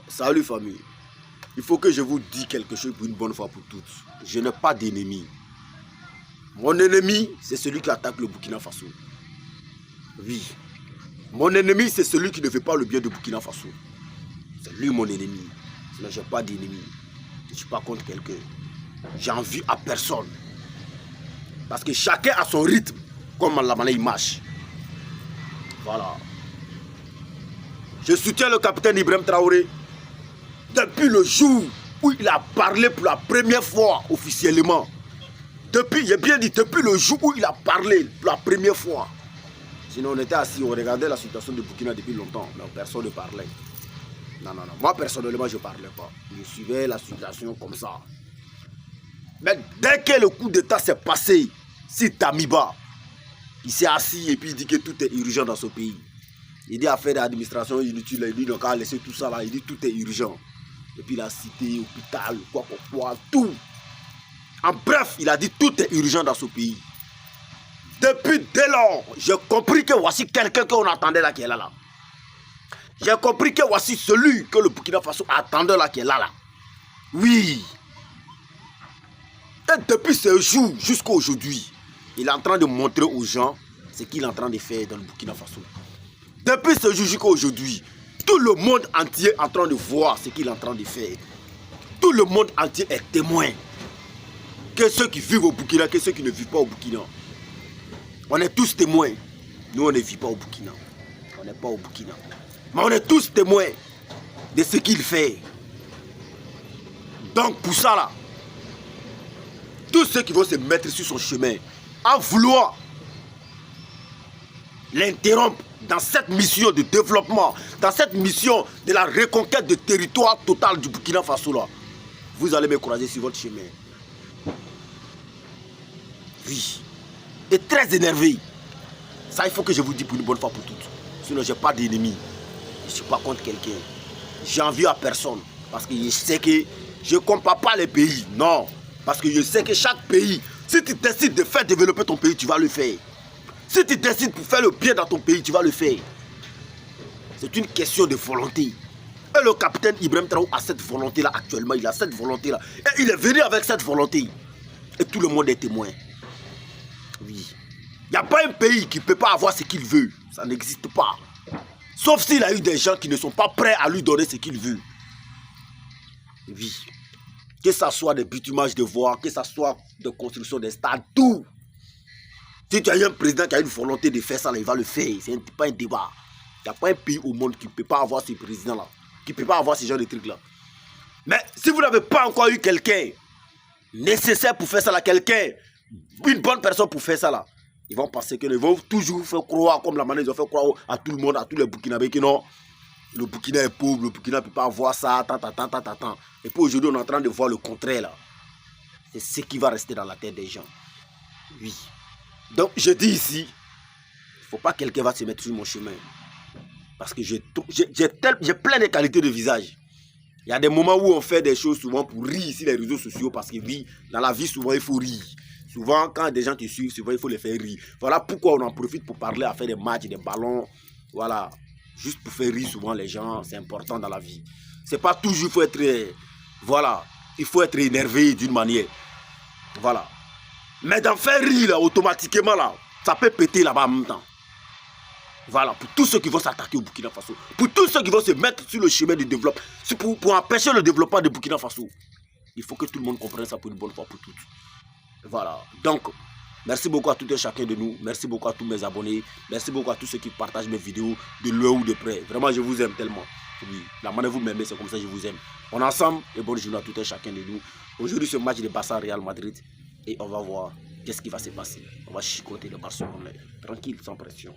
Salut famille. Il faut que je vous dise quelque chose pour une bonne fois pour toutes. Je n'ai pas d'ennemi. Mon ennemi, c'est celui qui attaque le Burkina Faso. Oui. Mon ennemi, c'est celui qui ne fait pas le bien de Burkina Faso. C'est lui mon ennemi. Sinon, je n'ai pas d'ennemi. Je ne suis pas contre quelqu'un. J'ai envie à personne. Parce que chacun a son rythme, comme la manière il marche. Voilà. Je soutiens le capitaine Ibrahim Traoré depuis le jour où il a parlé pour la première fois officiellement. J'ai bien dit, depuis le jour où il a parlé pour la première fois. Sinon on était assis, on regardait la situation de Burkina depuis longtemps, mais personne ne parlait. Non. Moi personnellement je ne parlais pas. Je suivais la situation comme ça. Mais dès que le coup d'état s'est passé, si Tamiba, il s'est assis et puis il dit que tout est urgent dans ce pays. Il dit affaire d'administration inutile, il dit donc à laisser tout ça là, il dit tout est urgent. Et puis il a cité hôpital, quoi, tout. En bref, il a dit tout est urgent dans ce pays. Depuis dès lors, j'ai compris que voici quelqu'un qu'on attendait là qui est là. J'ai compris que voici celui que le Burkina Faso attendait là qui est là. Oui. Et depuis ce jour jusqu'à aujourd'hui, il est en train de montrer aux gens ce qu'il est en train de faire dans le Burkina Faso. Depuis ce jour jusqu'à aujourd'hui, tout le monde entier est en train de voir ce qu'il est en train de faire. Tout le monde entier est témoin. Que ceux qui vivent au Burkina, que ceux qui ne vivent pas au Burkina. On est tous témoins. Nous, on ne vit pas au Burkina. On n'est pas au Burkina. Mais on est tous témoins de ce qu'il fait. Donc, pour ça, là, tous ceux qui vont se mettre sur son chemin, en vouloir l'interrompre dans cette mission de développement, dans cette mission de la reconquête de territoire total du Burkina Faso, là, vous allez me croiser sur votre chemin. Oui. Et très énervé. Ça, il faut que je vous dise pour une bonne fois pour toutes. Sinon, je n'ai pas d'ennemi. Je ne suis pas contre quelqu'un. J'ai envie à personne. Parce que je sais que je ne compare pas les pays. Non. Parce que je sais que chaque pays, si tu décides de faire développer ton pays, tu vas le faire. Si tu décides pour faire le bien dans ton pays, tu vas le faire. C'est une question de volonté. Et le capitaine Ibrahim Traoré a cette volonté-là actuellement. Il a cette volonté-là. Et il est venu avec cette volonté. Et tout le monde est témoin. Oui. Il n'y a pas un pays qui ne peut pas avoir ce qu'il veut. Ça n'existe pas. Sauf s'il a eu des gens qui ne sont pas prêts à lui donner ce qu'il veut. Oui. Que ce soit des bitumages de voies, que ce soit de construction des stades, tout. Si tu as eu un président qui a une volonté de faire ça, là, il va le faire. Ce n'est pas un débat. Il n'y a pas un pays au monde qui ne peut pas avoir ce président-là. Qui ne peut pas avoir ce genre de trucs-là. Mais si vous n'avez pas encore eu quelqu'un nécessaire pour faire ça, là, quelqu'un, une bonne personne pour faire ça, là, ils vont penser qu'ils vont toujours faire croire, comme la manière ils ont fait croire à tout le monde, à tous les Burkinabés, que non, le Burkina est pauvre, le Burkina ne peut pas avoir ça, tant. Et puis aujourd'hui, on est en train de voir le contraire, là. C'est ce qui va rester dans la tête des gens. Oui. Donc, je dis ici, il ne faut pas que quelqu'un va se mettre sur mon chemin. Parce que j'ai plein de qualités de visage. Il y a des moments où on fait des choses souvent pour rire sur les réseaux sociaux. Parce que oui, dans la vie, souvent, il faut rire. Souvent, quand des gens te suivent, souvent, il faut les faire rire. Voilà pourquoi on en profite pour parler, à faire des matchs, des ballons. Voilà. Juste pour faire rire souvent les gens, c'est important dans la vie. C'est pas toujours, il faut être... Voilà. Il faut être énervé d'une manière. Voilà. Mais d'en faire rire, là, automatiquement, là, ça peut péter là-bas en même temps. Voilà, pour tous ceux qui vont s'attaquer au Burkina Faso, pour tous ceux qui vont se mettre sur le chemin du développement, pour empêcher le développement du Burkina Faso, il faut que tout le monde comprenne ça pour une bonne fois pour toutes. Voilà, donc, merci beaucoup à tout et chacun de nous, merci beaucoup à tous mes abonnés, merci beaucoup à tous ceux qui partagent mes vidéos de loin ou de près. Vraiment, je vous aime tellement. Oui, la manière dont vous m'aimez, c'est comme ça que je vous aime. On est ensemble et bonne journée à tout et chacun de nous. Aujourd'hui, ce match de Barça Real Madrid et on va voir qu'est-ce qui va se passer. On va chicoter le Barcelone, tranquille, sans pression.